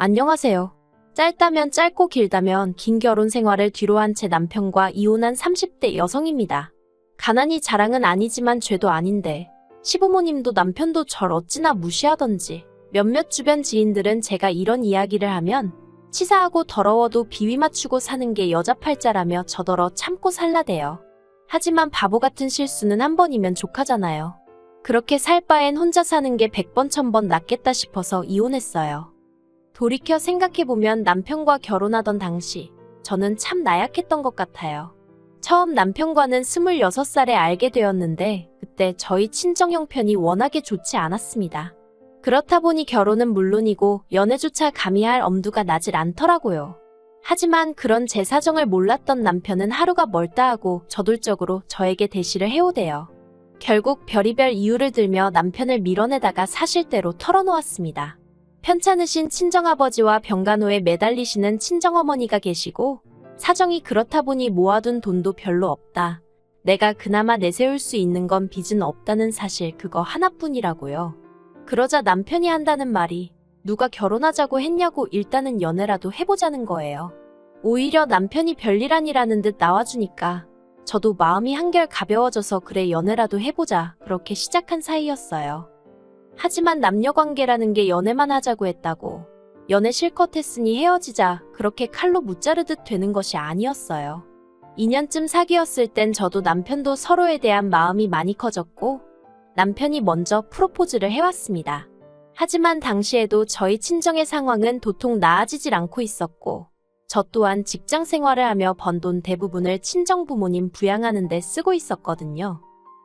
안녕하세요. 짧다면 짧고 길다면 긴 결혼 생활을 뒤로한 제 남편과 이혼한 30대 여성입니다. 가난이 자랑은 아니지만 죄도 아닌데 시부모님도 남편도 절 어찌나 무시하던지 몇몇 주변 지인들은 제가 이런 이야기를 하면 치사하고 더러워도 비위 맞추고 사는 게 여자 팔자라며 저더러 참고 살라대요. 하지만 바보 같은 실수는 한 번이면 족하잖아요. 그렇게 살 바엔 혼자 사는 게 100번 1000번 낫겠다 싶어서 이혼했어요. 돌이켜 생각해보면 남편과 결혼하던 당시 저는 참 나약했던 것 같아요. 처음 남편과는 26살에 알게 되었는데 그때 저희 친정 형편이 워낙에 좋지 않았습니다. 그렇다 보니 결혼은 물론이고 연애조차 감히 할 엄두가 나질 않더라고요. 하지만 그런 제 사정을 몰랐던 남편은 하루가 멀다 하고 저돌적으로 저에게 대시를 해오대요. 결국 별의별 이유를 들며 남편을 밀어내다가 사실대로 털어놓았습니다. 편찮으신 친정아버지와 병간호에 매달리시는 친정어머니가 계시고 사정이 그렇다 보니 모아둔 돈도 별로 없다. 내가 그나마 내세울 수 있는 건 빚은 없다는 사실 그거 하나뿐이라고요. 그러자 남편이 한다는 말이 누가 결혼하자고 했냐고 일단은 연애라도 해보자는 거예요. 오히려 남편이 별일 아니라는 듯 나와주니까 저도 마음이 한결 가벼워져서 그래 연애라도 해보자 그렇게 시작한 사이였어요. 하지만 남녀관계라는 게 연애만 하자고 했다고 연애 실컷 했으니 헤어지자 그렇게 칼로 무자르듯 되는 것이 아니었어요. 2년쯤 사귀었을 땐 저도 남편도 서로에 대한 마음이 많이 커졌고 남편이 먼저 프로포즈를 해왔습니다. 하지만 당시에도 저희 친정의 상황은 도통 나아지질 않고 있었고 저 또한 직장 생활을 하며 번 돈 대부분을 친정 부모님 부양하는 데 쓰고 있었거든요.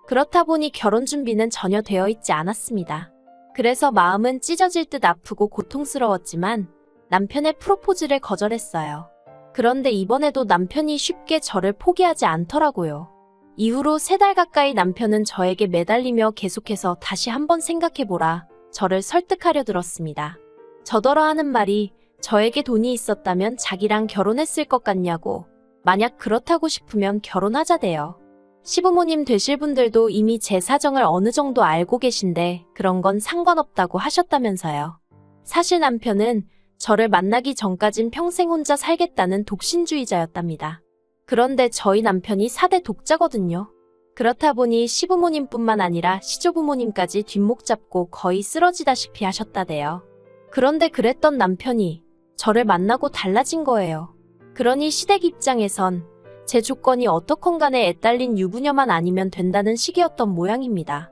그렇다 보니 결혼 준비는 전혀 되어 있지 않았습니다. 그래서 마음은 찢어질 듯 아프고 고통스러웠지만 남편의 프로포즈를 거절했어요. 그런데 이번에도 남편이 쉽게 저를 포기하지 않더라고요. 이후로 3달 가까이 남편은 저에게 매달리며 계속해서 다시 한번 생각해보라 저를 설득하려 들었습니다. 저더러 하는 말이 저에게 돈이 있었다면 자기랑 결혼했을 것 같냐고 만약 그렇다고 싶으면 결혼하자대요. 시부모님 되실 분들도 이미 제 사정을 어느 정도 알고 계신데 그런 건 상관없다고 하셨다면서요. 사실 남편은 저를 만나기 전까진 평생 혼자 살겠다는 독신주의자였답니다. 그런데 저희 남편이 4대 독자거든요. 그렇다 보니 시부모님뿐만 아니라 시조부모님까지 뒷목 잡고 거의 쓰러지다시피 하셨다대요. 그런데 그랬던 남편이 저를 만나고 달라진 거예요. 그러니 시댁 입장에선 제 조건이 어떻건 간에 애딸린 유부녀만 아니면 된다는 식이었던 모양입니다.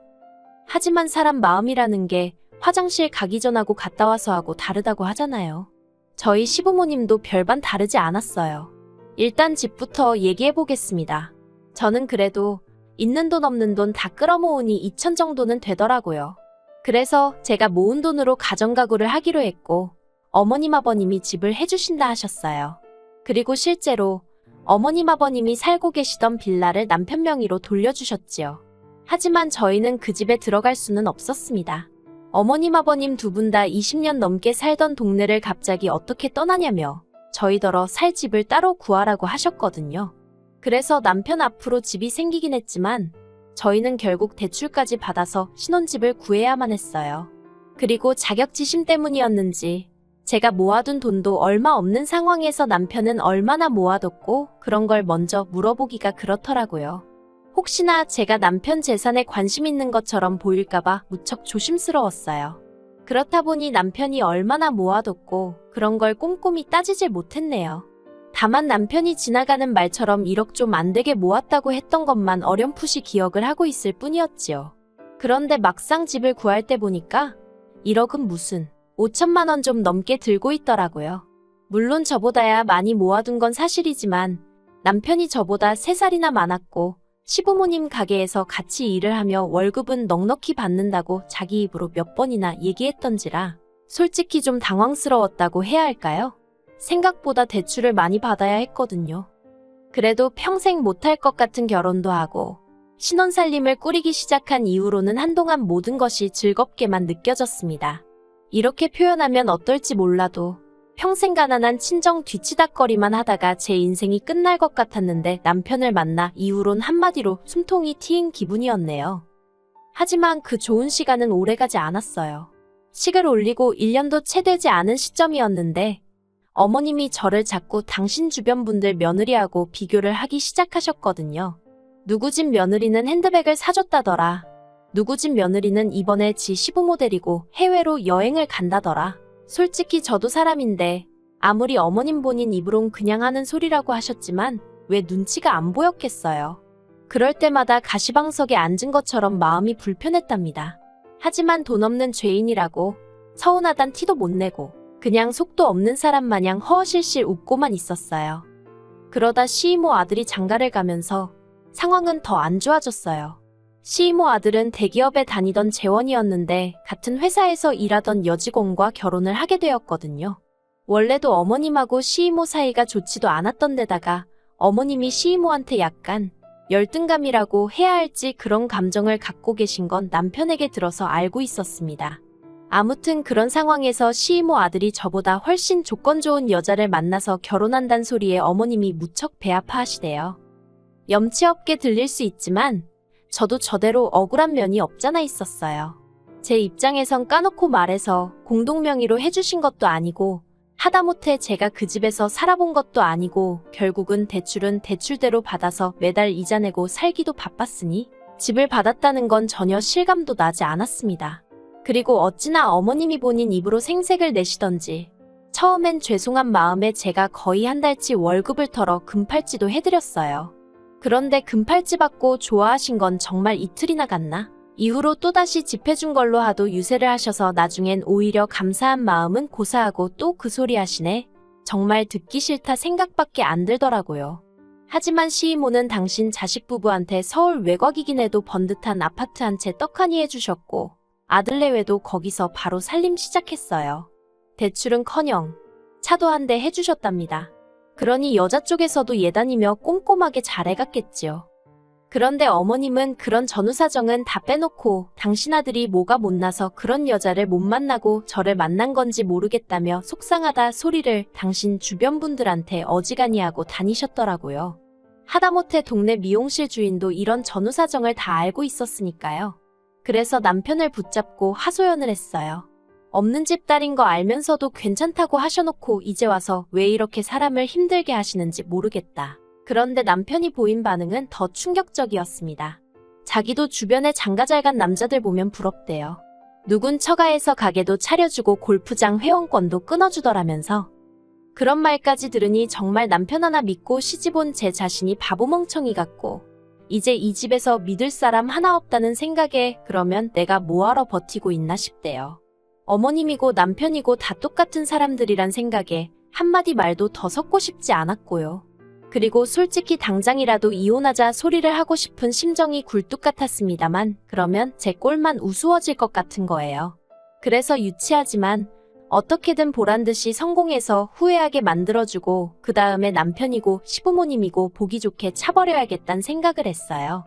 하지만 사람 마음이라는 게 화장실 가기 전하고 갔다 와서 하고 다르다고 하잖아요. 저희 시부모님도 별반 다르지 않았어요. 일단 집부터 얘기해보겠습니다. 저는 그래도 있는 돈 없는 돈 다 끌어모으니 2천 정도는 되더라고요. 그래서 제가 모은 돈으로 가정가구를 하기로 했고 어머님 아버님이 집을 해주신다 하셨어요. 그리고 실제로 어머님 아버님이 살고 계시던 빌라를 남편 명의로 돌려주셨지요. 하지만 저희는 그 집에 들어갈 수는 없었습니다. 어머님 아버님 두 분 다 20년 넘게 살던 동네를 갑자기 어떻게 떠나냐며 저희더러 살 집을 따로 구하라고 하셨거든요. 그래서 남편 앞으로 집이 생기긴 했지만 저희는 결국 대출까지 받아서 신혼집을 구해야만 했어요. 그리고 자격지심 때문이었는지 제가 모아둔 돈도 얼마 없는 상황에서 남편은 얼마나 모아뒀고 그런 걸 먼저 물어보기가 그렇더라고요. 혹시나 제가 남편 재산에 관심 있는 것처럼 보일까봐 무척 조심스러웠어요. 그렇다 보니 남편이 얼마나 모아뒀고 그런 걸 꼼꼼히 따지질 못했네요. 다만 남편이 지나가는 말처럼 1억 좀 안 되게 모았다고 했던 것만 어렴풋이 기억을 하고 있을 뿐이었지요. 그런데 막상 집을 구할 때 보니까 1억은 무슨 5천만 원 좀 넘게 들고 있더라고요. 물론 저보다야 많이 모아둔 건 사실이지만 남편이 저보다 3살이나 많았고 시부모님 가게에서 같이 일을 하며 월급은 넉넉히 받는다고 자기 입으로 몇 번이나 얘기했던지라 솔직히 좀 당황스러웠다고 해야 할까요? 생각보다 대출을 많이 받아야 했거든요. 그래도 평생 못할 것 같은 결혼도 하고 신혼살림을 꾸리기 시작한 이후로는 한동안 모든 것이 즐겁게만 느껴졌습니다. 이렇게 표현하면 어떨지 몰라도 평생 가난한 친정 뒤치다꺼리만 하다가 제 인생이 끝날 것 같았는데 남편을 만나 이후론 한마디로 숨통이 트인 기분이었네요. 하지만 그 좋은 시간은 오래가지 않았어요. 식을 올리고 1년도 채 되지 않은 시점이었는데 어머님이 저를 자꾸 당신 주변 분들 며느리하고 비교를 하기 시작하셨거든요. 누구 집 며느리는 핸드백을 사줬다더라. 누구 집 며느리는 이번에 지 시부모 데리고 해외로 여행을 간다더라. 솔직히 저도 사람인데 아무리 어머님 본인 입으론 그냥 하는 소리라고 하셨지만 왜 눈치가 안 보였겠어요. 그럴 때마다 가시방석에 앉은 것처럼 마음이 불편했답니다. 하지만 돈 없는 죄인이라고 서운하단 티도 못 내고 그냥 속도 없는 사람 마냥 허허실실 웃고만 있었어요. 그러다 시이모 아들이 장가를 가면서 상황은 더 안 좋아졌어요. 시이모 아들은 대기업에 다니던 재원이었는데 같은 회사에서 일하던 여직원과 결혼을 하게 되었거든요. 원래도 어머님하고 시이모 사이가 좋지도 않았던 데다가 어머님이 시이모한테 약간 열등감이라고 해야 할지 그런 감정을 갖고 계신 건 남편에게 들어서 알고 있었습니다. 아무튼 그런 상황에서 시이모 아들이 저보다 훨씬 조건 좋은 여자를 만나서 결혼한단 소리에 어머님이 무척 배 아파하시대요. 염치 없게 들릴 수 있지만 저도 저대로 억울한 면이 없잖아 있었어요. 제 입장에선 까놓고 말해서 공동명의로 해주신 것도 아니고 하다못해 제가 그 집에서 살아본 것도 아니고 결국은 대출은 대출대로 받아서 매달 이자 내고 살기도 바빴으니 집을 받았다는 건 전혀 실감도 나지 않았습니다. 그리고 어찌나 어머님이 본인 입으로 생색을 내시던지 처음엔 죄송한 마음에 제가 거의 한 달치 월급을 털어 금팔찌도 해드렸어요. 그런데 금팔찌 받고 좋아하신 건 정말 이틀이나 갔나? 이후로 또다시 집 해준 걸로 하도 유세를 하셔서 나중엔 오히려 감사한 마음은 고사하고 또 그 소리 하시네. 정말 듣기 싫다 생각밖에 안 들더라고요. 하지만 시이모는 당신 자식 부부한테 서울 외곽이긴 해도 번듯한 아파트 한 채 떡하니 해주셨고 아들내외도 거기서 바로 살림 시작했어요. 대출은커녕 차도 한 대 해주셨답니다. 그러니 여자 쪽에서도 예단이며 꼼꼼하게 잘해갔겠지요. 그런데 어머님은 그런 전후사정은 다 빼놓고 당신 아들이 뭐가 못나서 그런 여자를 못 만나고 저를 만난 건지 모르겠다며 속상하다 소리를 당신 주변 분들한테 어지간히 하고 다니셨더라고요. 하다못해 동네 미용실 주인도 이런 전후사정을 다 알고 있었으니까요. 그래서 남편을 붙잡고 하소연을 했어요. 없는 집 딸인 거 알면서도 괜찮다고 하셔놓고 이제 와서 왜 이렇게 사람을 힘들게 하시는지 모르겠다. 그런데 남편이 보인 반응은 더 충격적이었습니다. 자기도 주변에 장가 잘 간 남자들 보면 부럽대요. 누군 처가에서 가게도 차려주고 골프장 회원권도 끊어주더라면서. 그런 말까지 들으니 정말 남편 하나 믿고 시집온 제 자신이 바보멍청이 같고 이제 이 집에서 믿을 사람 하나 없다는 생각에 그러면 내가 뭐하러 버티고 있나 싶대요. 어머님이고 남편이고 다 똑같은 사람들이란 생각에 한마디 말도 더 섞고 싶지 않았고요. 그리고 솔직히 당장이라도 이혼하자 소리를 하고 싶은 심정이 굴뚝 같았습니다만 그러면 제 꼴만 우스워질 것 같은 거예요. 그래서 유치하지만 어떻게든 보란듯이 성공해서 후회하게 만들어주고 그 다음에 남편이고 시부모님이고 보기 좋게 차버려야겠다는 생각을 했어요.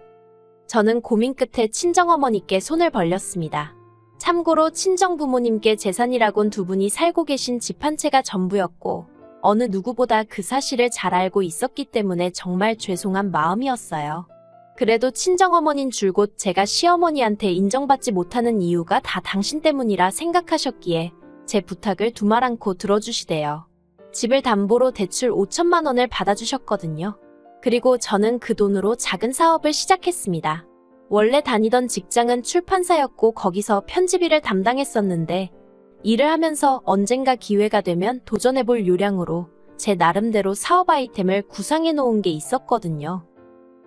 저는 고민 끝에 친정어머니께 손을 벌렸습니다. 참고로 친정부모님께 재산이라곤 두 분이 살고 계신 집 한 채가 전부였고 어느 누구보다 그 사실을 잘 알고 있었기 때문에 정말 죄송한 마음이었어요. 그래도 친정어머닌 줄곧 제가 시어머니한테 인정받지 못하는 이유가 다 당신 때문이라 생각하셨기에 제 부탁을 두말 않고 들어주시대요. 집을 담보로 대출 5천만 원을 받아주셨거든요. 그리고 저는 그 돈으로 작은 사업을 시작했습니다. 원래 다니던 직장은 출판사였고 거기서 편집일을 담당했었는데 일을 하면서 언젠가 기회가 되면 도전해볼 요량으로 제 나름대로 사업 아이템을 구상해 놓은 게 있었거든요.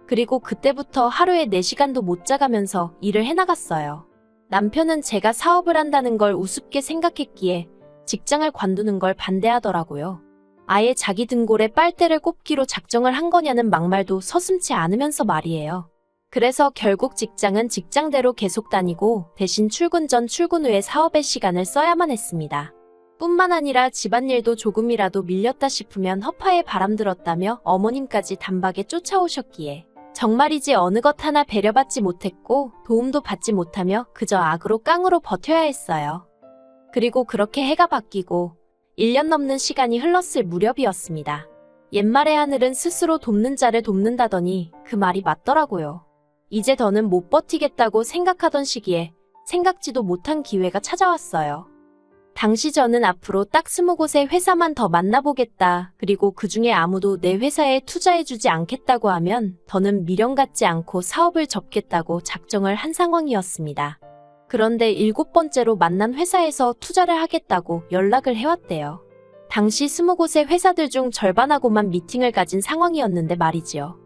그리고 그때부터 하루에 4시간도 못 자가면서 일을 해나갔어요. 남편은 제가 사업을 한다는 걸 우습게 생각했기에 직장을 관두는 걸 반대하더라고요. 아예 자기 등골에 빨대를 꼽기로 작정을 한 거냐는 막말도 서슴지 않으면서 말이에요. 그래서 결국 직장은 직장대로 계속 다니고 대신 출근 전 출근 후에 사업에 시간을 써야만 했습니다. 뿐만 아니라 집안일도 조금이라도 밀렸다 싶으면 허파에 바람 들었다며 어머님까지 단박에 쫓아오셨기에 정말이지 어느 것 하나 배려받지 못했고 도움도 받지 못하며 그저 악으로 깡으로 버텨야 했어요. 그리고 그렇게 해가 바뀌고 1년 넘는 시간이 흘렀을 무렵이었습니다. 옛말에 하늘은 스스로 돕는 자를 돕는다더니 그 말이 맞더라고요. 이제 더는 못 버티겠다고 생각하던 시기에 생각지도 못한 기회가 찾아왔어요. 당시 저는 앞으로 딱 20곳의 회사만 더 만나보겠다. 그리고 그중에 아무도 내 회사에 투자해주지 않겠다고 하면 더는 미련 갖지 않고 사업을 접겠다고 작정을 한 상황이었습니다. 그런데 7번째로 만난 회사에서 투자를 하겠다고 연락을 해왔대요. 당시 20곳의 회사들 중 절반하고만 미팅을 가진 상황이었는데 말이지요.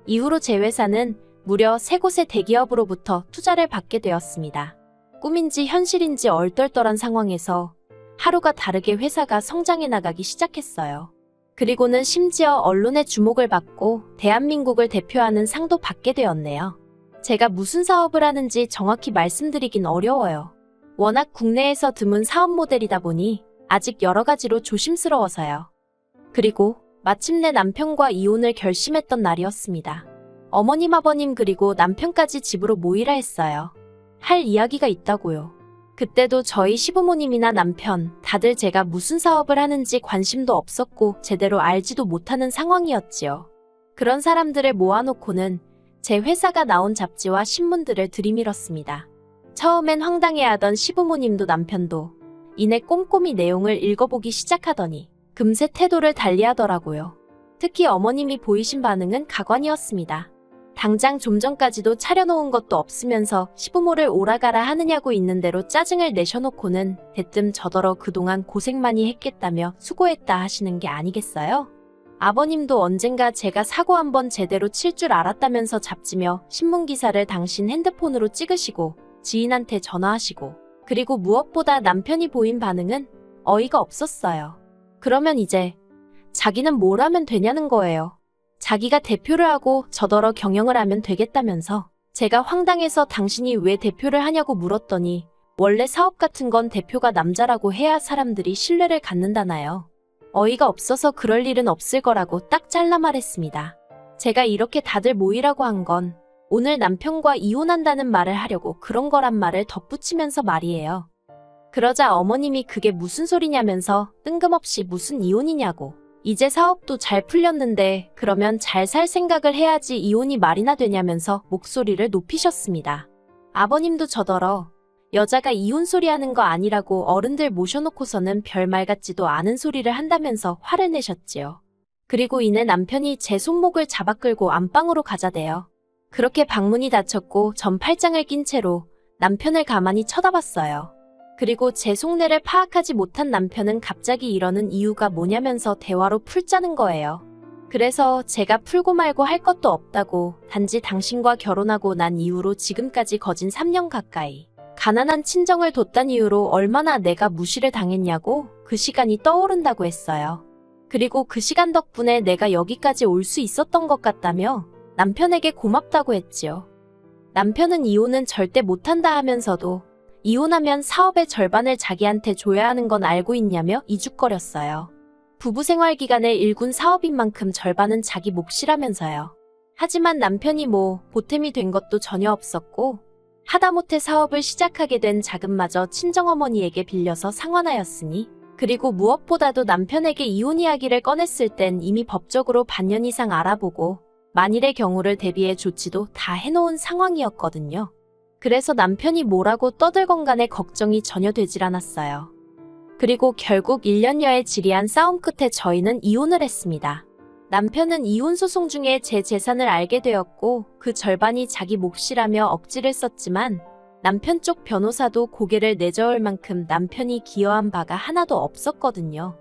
이후로 제 회사는 무려 3곳의 대기업으로부터 투자를 받게 되었습니다. 꿈인지 현실인지 얼떨떨한 상황에서 하루가 다르게 회사가 성장해 나가기 시작했어요. 그리고는 심지어 언론의 주목을 받고 대한민국을 대표하는 상도 받게 되었네요. 제가 무슨 사업을 하는지 정확히 말씀드리긴 어려워요. 워낙 국내에서 드문 사업 모델이다 보니 아직 여러 가지로 조심스러워서요. 그리고 마침내 남편과 이혼을 결심했던 날이었습니다. 어머님, 아버님 그리고 남편까지 집으로 모이라 했어요. 할 이야기가 있다고요. 그때도 저희 시부모님이나 남편 다들 제가 무슨 사업을 하는지 관심도 없었고 제대로 알지도 못하는 상황이었지요. 그런 사람들을 모아놓고는 제 회사가 나온 잡지와 신문들을 들이밀었습니다. 처음엔 황당해하던 시부모님도 남편도 이내 꼼꼼히 내용을 읽어보기 시작하더니 금세 태도를 달리하더라고요. 특히 어머님이 보이신 반응은 가관이었습니다. 당장 좀 전까지도 차려놓은 것도 없으면서 시부모를 오라가라 하느냐고 있는 대로 짜증을 내셔놓고는 대뜸 저더러 그동안 고생 많이 했겠다며 수고했다 하시는 게 아니겠어요? 아버님도 언젠가 제가 사고 한번 제대로 칠 줄 알았다면서 잡지며 신문기사를 당신 핸드폰으로 찍으시고 지인한테 전화하시고 그리고 무엇보다 남편이 보인 반응은 어이가 없었어요. 그러면 이제 자기는 뭘 하면 되냐는 거예요. 자기가 대표를 하고 저더러 경영을 하면 되겠다면서 제가 황당해서 당신이 왜 대표를 하냐고 물었더니 원래 사업 같은 건 대표가 남자라고 해야 사람들이 신뢰를 갖는다나요. 어이가 없어서 그럴 일은 없을 거라고 딱 잘라 말했습니다. 제가 이렇게 다들 모이라고 한 건 오늘 남편과 이혼한다는 말을 하려고 그런 거란 말을 덧붙이면서 말이에요. 그러자 어머님이 그게 무슨 소리냐면서 뜬금없이 무슨 이혼이냐고. 이제 사업도 잘 풀렸는데 그러면 잘 살 생각을 해야지 이혼이 말이나 되냐면서 목소리를 높이셨습니다. 아버님도 저더러 여자가 이혼 소리 하는 거 아니라고 어른들 모셔놓고서는 별말 같지도 않은 소리를 한다면서 화를 내셨지요. 그리고 이내 남편이 제 손목을 잡아 끌고 안방으로 가자대요. 그렇게 방문이 닫혔고 전 팔짱을 낀 채로 남편을 가만히 쳐다봤어요. 그리고 제 속내를 파악하지 못한 남편은 갑자기 이러는 이유가 뭐냐면서 대화로 풀자는 거예요. 그래서 제가 풀고 말고 할 것도 없다고 단지 당신과 결혼하고 난 이후로 지금까지 거진 3년 가까이 가난한 친정을 뒀단 이유로 얼마나 내가 무시를 당했냐고 그 시간이 떠오른다고 했어요. 그리고 그 시간 덕분에 내가 여기까지 올 수 있었던 것 같다며 남편에게 고맙다고 했지요. 남편은 이혼은 절대 못한다 하면서도 이혼하면 사업의 절반을 자기한테 줘야 하는 건 알고 있냐며 이죽거렸어요. 부부 생활 기간에 일군 사업인 만큼 절반은 자기 몫이라면서요. 하지만 남편이 보탬이 된 것도 전혀 없었고 하다못해 사업을 시작하게 된 자금마저 친정어머니에게 빌려서 상환하였으니 그리고 무엇보다도 남편에게 이혼 이야기를 꺼냈을 땐 이미 법적으로 반년 이상 알아보고 만일의 경우를 대비해 조치도 다 해놓은 상황이었거든요. 그래서 남편이 뭐라고 떠들건 간에 걱정이 전혀 되질 않았어요. 그리고 결국 1년여의 지리한 싸움 끝에 저희는 이혼을 했습니다. 남편은 이혼 소송 중에 제 재산을 알게 되었고 그 절반이 자기 몫이라며 억지를 썼지만 남편 쪽 변호사도 고개를 내저을 만큼 남편이 기여한 바가 하나도 없었거든요.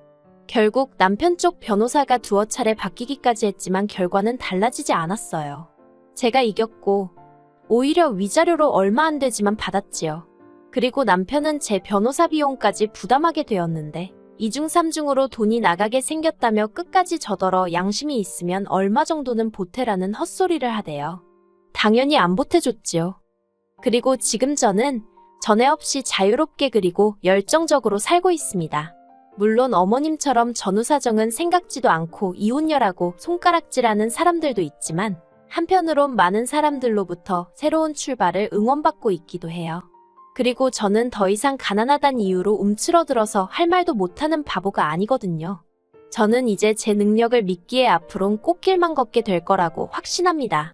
결국 남편 쪽 변호사가 두어 차례 바뀌기까지 했지만 결과는 달라지지 않았어요. 제가 이겼고 오히려 위자료로 얼마 안 되지만 받았지요. 그리고 남편은 제 변호사 비용까지 부담하게 되었는데 2중 3중으로 돈이 나가게 생겼다며 끝까지 저더러 양심이 있으면 얼마 정도는 보태라는 헛소리를 하대요. 당연히 안 보태줬지요. 그리고 지금 저는 전에 없이 자유롭게 그리고 열정적으로 살고 있습니다. 물론 어머님처럼 전후 사정은 생각지도 않고 이혼녀라고 손가락질하는 사람들도 있지만 한편으론 많은 사람들로부터 새로운 출발을 응원받고 있기도 해요. 그리고 저는 더 이상 가난하단 이유로 움츠러들어서 할 말도 못하는 바보가 아니거든요. 저는 이제 제 능력을 믿기에 앞으론 꽃길만 걷게 될 거라고 확신합니다.